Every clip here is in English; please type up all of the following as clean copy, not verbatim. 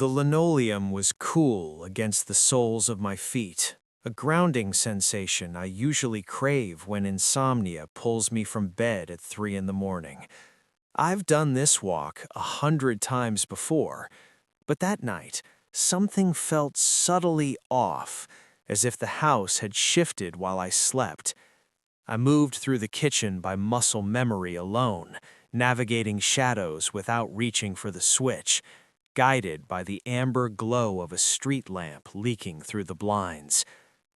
The linoleum was cool against the soles of my feet, a grounding sensation I usually crave when insomnia pulls me from bed at 3 in the morning. I've done this walk 100 times before, but that night, something felt subtly off, as if the house had shifted while I slept. I moved through the kitchen by muscle memory alone, navigating shadows without reaching for the switch, guided by the amber glow of a street lamp leaking through the blinds.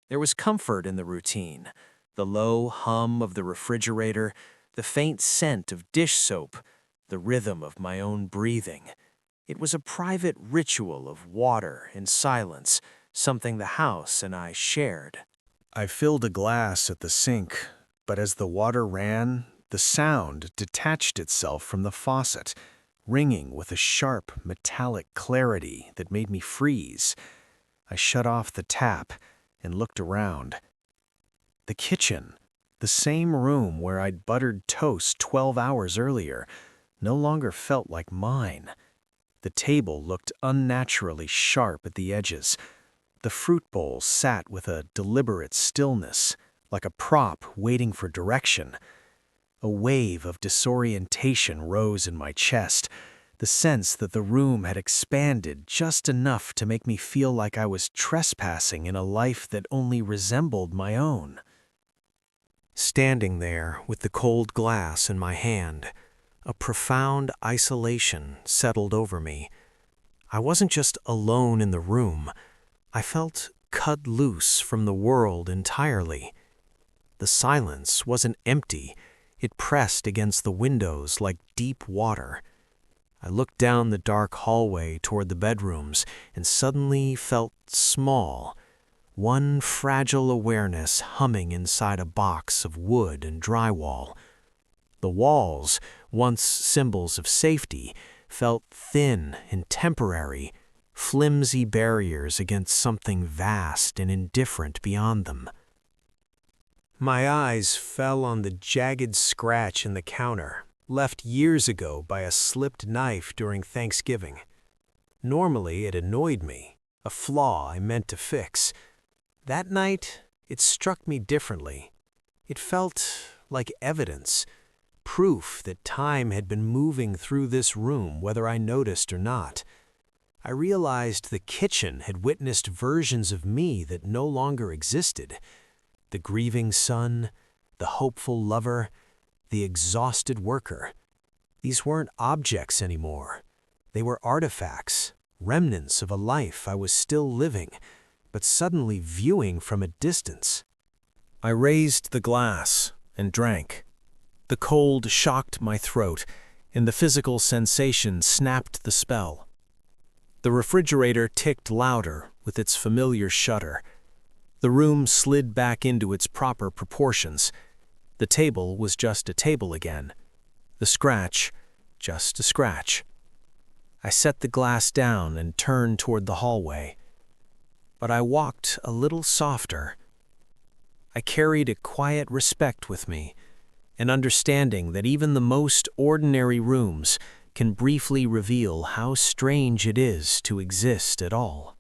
There was comfort in the routine, the low hum of the refrigerator, the faint scent of dish soap, the rhythm of my own breathing. It was a private ritual of water and silence, something the house and I shared. I filled a glass at the sink, but as the water ran, the sound detached itself from the faucet, ringing with a sharp, metallic clarity that made me freeze. I shut off the tap and looked around. The kitchen, the same room where I'd buttered toast 12 hours earlier, no longer felt like mine. The table looked unnaturally sharp at the edges. The fruit bowl sat with a deliberate stillness, like a prop waiting for direction. A wave of disorientation rose in my chest, the sense that the room had expanded just enough to make me feel like I was trespassing in a life that only resembled my own. Standing there with the cold glass in my hand, a profound isolation settled over me. I wasn't just alone in the room. I felt cut loose from the world entirely. The silence wasn't empty. It pressed against the windows like deep water. I looked down the dark hallway toward the bedrooms and suddenly felt small, one fragile awareness humming inside a box of wood and drywall. The walls, once symbols of safety, felt thin and temporary, flimsy barriers against something vast and indifferent beyond them. My eyes fell on the jagged scratch in the counter, left years ago by a slipped knife during Thanksgiving. Normally, it annoyed me, a flaw I meant to fix. That night, it struck me differently. It felt like evidence, proof that time had been moving through this room whether I noticed or not. I realized the kitchen had witnessed versions of me that no longer existed. The grieving son, the hopeful lover, the exhausted worker. These weren't objects anymore. They were artifacts, remnants of a life I was still living, but suddenly viewing from a distance. I raised the glass and drank. The cold shocked my throat, and the physical sensation snapped the spell. The refrigerator ticked louder with its familiar shudder. The room slid back into its proper proportions. The table was just a table again. The scratch, just a scratch. I set the glass down and turned toward the hallway. But I walked a little softer. I carried a quiet respect with me, an understanding that even the most ordinary rooms can briefly reveal how strange it is to exist at all.